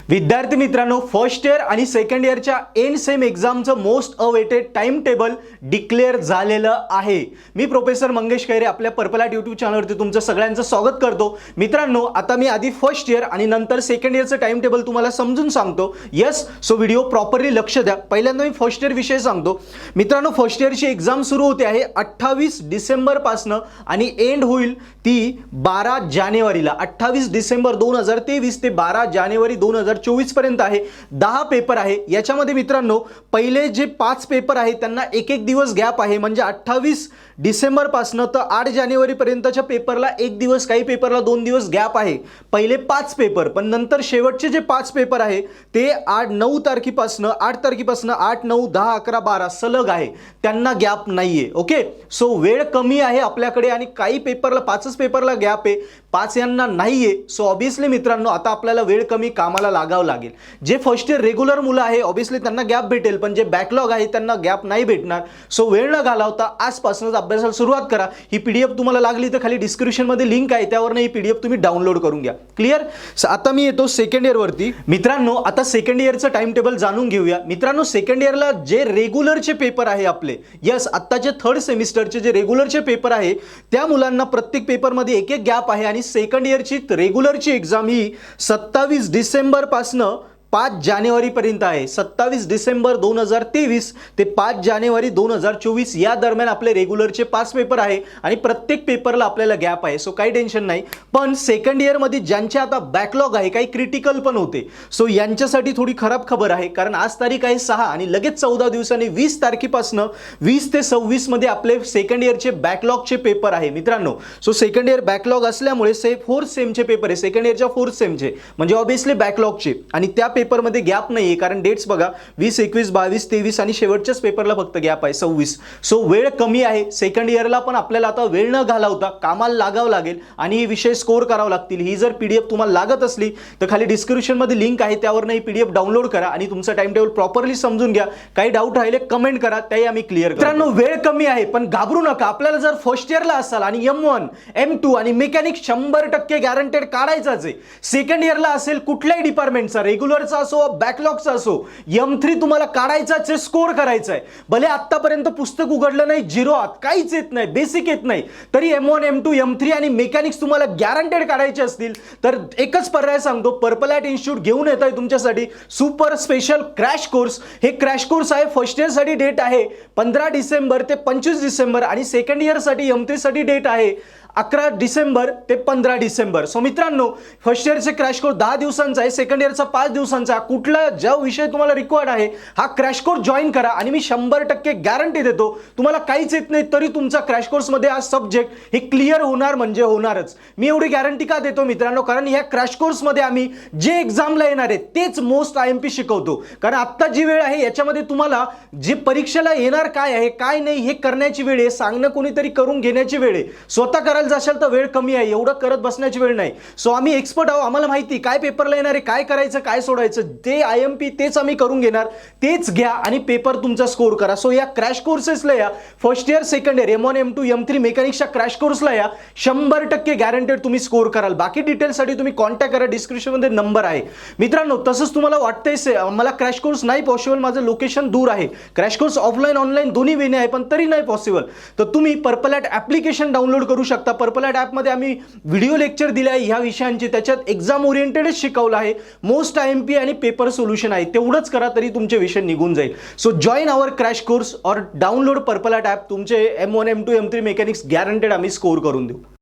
विद्यार्थी मित्रांनो, first year आणि सेकंड इयरच्या end same एक्झामचं most awaited time table declare झालेलं आहे. मी प्रोफेसर मंगेश खैरे आपल्या पर्पल आर्ट यूट्यूब चॅनलवरती तुमचं सगळ्यांचं स्वागत करतो. मित्रांनो, आता मी आधी फर्स्ट इयर आणि नंतर सेकंड इयरचं टाइम टेबल तुम्हाला समजून सांगतो. यस, सो व्हिडिओ प्रॉपरली लक्ष द्या. पहिल्यांदा मी फर्स्ट इयर विषय सांगतो. मित्रांनो, फर्स्ट इयरची एक्झाम सुरू होते आहे 28 डिसेंबर पासनं आणि एंड होईल ती 12 जानेवारीला. 28 डिसेंबर 2023 ते 12 जानेवारी 2024 पर्यंत आहे. 10 पेपर आहे. याच्यामध्ये मित्रांनो, पहिले जे 5 पेपर आहे त्यांना एक दिवस गॅप आहे. म्हणजे 28 डिसेंबर पासनं तर 8 जानेवारी पर्यंतच्या पेपरला एक दिवस, काही पेपरला 2 दिवस गॅप आहे. पहिले 5 पेपर, पण नंतर शेवटचे जे 5 पेपर आहे ते 8 तारखेपासनं 8 तारखेपासनं 8, 9, 10, 11, 12 सलग आहे. त्यांना गॅप नाहीये. ओके, सो वेळ कमी आहे आपल्याकडे आणि काही पेपरला 5च पेपरला गॅप आहे, 5 यांना नाहीये. सो ऑब्विसली मित्रांनो, आता आपल्याला वेळ कमी कामाला लागावं लागेल. जे फर्स्ट इयर रेग्युलर मुलं आहे ऑब्विसली त्यांना गॅप भेटेल, पण जे बॅकलॉग आहे त्यांना गॅप नाही भेटणार. सो वेळ न घालवता आजपासूनच अभ्यासाला सुरुवात करा. ही पीडीएफ तुम्हाला लागली तर खाली डिस्क्रिप्शन मध्ये लिंक आहे, त्यावरनं ही पीडीएफ तुम्ही डाउनलोड करून घ्या. क्लिअर? आता मी येतो सेकंड इयर वरती. मित्रांनो, आता सेकंड इयरचं टाइम टेबल जाणून घेऊया. मित्रांनो, सेकंड इयरला जे रेग्युलरचे पेपर आहे आपले, यस, आत्ताचे थर्ड सेमिस्टरचे जे रेग्युलरचे पेपर आहे त्या मुलांना प्रत्येक पेपरमध्ये एक गॅप आहे. आणि सेकंड इयरची रेग्युलरची एक्झाम ही 27 डिसेंबर पासनं 5 जानेवारी पर्यंत आहे. 27 डिसेंबर 2023 ते 5 जानेवारी 2024 या दरम्यान आपले रेग्युलरचे 5 पेपर आहे आणि प्रत्येक पेपरला आपल्याला गॅप आहे. सो काही टेन्शन नाही. पण सेकंड इयर मध्ये ज्यांचे आता बॅकलॉग आहे, काही क्रिटिकल पण होते, सो यांच्यासाठी थोडी खराब खबर आहे. कारण आज तारीख आहे 6 आणि लगेच 14 दिवसांनी 20 तारखेपासनं 20 ते 26 मध्ये आपले सेकंड इयरचे बॅकलॉगचे पेपर आहे. मित्रांनो, सो सेकंड इयर बॅकलॉग असल्यामुळे फोर्थ सेमचे पेपर आहे, सेकंड इयरच्या फोर्थ सेमचे, म्हणजे ऑब्विसली बॅकलॉगचे, आणि त्या पेपरमध्ये गॅप नाहीये. कारण डेट्स बघा, 20, 21, 22, 23 आणि शेवटच्याच पेपरला फक्त गॅप आहे 26. सो वेळ कमी आहे. सेकंड इयरला पण आपल्याला आता वेळ न घालवता कामाला लागावं लागेल आणि हे विषय स्कोर करावं लागतील. ही जर पीडीएफ तुम्हाला लागत असली तर खाली डिस्क्रिप्शन मध्ये लिंक आहे, त्यावरनं ही पीडीएफ डाउनलोड करा आणि तुमचं टाइम टेबल प्रॉपरली समजून घ्या. काही डाऊट राहिले कमेंट करा, त्याही आम्ही क्लिअर करू. मित्रांनो, वेळ कमी आहे पण घाबरू नका. आपल्याला जर फर्स्ट इयरला असाल आणि M1, M2 आणि मेकॅनिक 100% गॅरंटेड काढायचाच आहे. सेकंड इयरला असेल कुठल्याही डिपार्टमेंटचा, रेग्युलरचा असो बॅकलॉगचा असो, M3 तुम्हाला काढायचाच आहे, स्कोर करायचा आहे. भले आतापर्यंत पुस्तक उघडलं नाही, झिरो आत, काहीच येत नाही, बेसिक येत नाही, तरी M1, M2, M3 आणि मेकॅनिक्स तुम्हाला गॅरंटेड काढायचे असतील तर एकच पर्याय सांगतो, पर्पल आर्ट इन्स्टिट्यूट घेऊन येत आहे तुमच्यासाठी सुपर स्पेशल क्रॅश कोर्स. हे क्रॅश कोर्स आहे. फर्स्ट इयर साठी डेट आहे 15 डिसेंबर ते 25 डिसेंबर आणि सेकंड इयर साठी M3 साठी डेट आहे 11 डिसेंबर ते 15 डिसेंबर. सो मित्रांनो, फर्स्ट इयरचे क्रॅश कोर्स 10 दिवसांचा आहे, सेकंड इयरचा 5 दिवसांचा. कुठला ज्या विषय तुम्हाला रिक्वायर्ड आहे हा क्रॅश कोर्स जॉईन करा आणि मी 100% गॅरंटी देतो, तुम्हाला काहीच येत नाही तरी तुमचा क्रॅश कोर्समध्ये हा सब्जेक्ट हे क्लिअर होणार म्हणजे होणारच. मी एवढी गॅरंटी का देतो मित्रांनो? कारण ह्या क्रॅश कोर्समध्ये आम्ही जे एक्झामला येणार आहे तेच मोस्ट IMP शिकवतो. कारण आत्ता जी वेळ आहे याच्यामध्ये तुम्हाला जे परीक्षेला येणार काय आहे काय नाही हे करण्याची वेळ आहे, सांगणं कोणीतरी करून घेण्याची वेळ आहे. स्वतः करायला जाशाल तर वेळ कमी आहे, एवढं करत बसण्याची वेळ नाही. सो आम्ही एक्सपर्ट आहोत, आम्हाला माहिती काय पेपरला येणार आहे, काय करायचं काय सोडायचं, ते IMP तेच आम्ही करून घेणार. तेच घ्या आणि पेपर तुमचा स्कोर करा. सो या क्रॅश कोर्सेसला या, first year second year M1, M2, M3 मेकॅनिक्सच्या क्रॅश कोर्सला या, 100% गॅरंटेड तुम्ही स्कोर कराल. बाकी डिटेल्ससाठी तुम्ही कॉन्टॅक्ट करा, डिस्क्रिप्शन मध्ये नंबर आहे. मित्रांनो, तसंच तुम्हाला वाटतंय मला क्रॅश कोर्स नाही पॉसिबल, माझं लोकेशन दूर आहे, क्रॅश कोर्स ऑफलाईन ऑनलाईन दोन्ही वेने आहे पण तरी नाही पॉसिबल, तर तुम्ही पर्पल आर्ट ॲप्लिकेशन डाउनलोड करू शकता. पर्पल आर्ट ॲपमध्ये आम्ही व्हिडिओ लेक्चर दिले आहे ह्या विषयांचे, त्याच्यात एक्झाम ओरिएंटेडच शिकवलं आहे. मोस्ट IMP आणि पेपर सोल्युशन आहे. तेवढंच करा तरी तुमचे विषय निघून जाईल. सो जॉईन आवर क्रॅश कोर्स और डाउनलोड पर्पल आर्ट ॲप. तुमचे M1, M2, M3 mechanics guaranteed आम्ही स्कोर करून देऊ.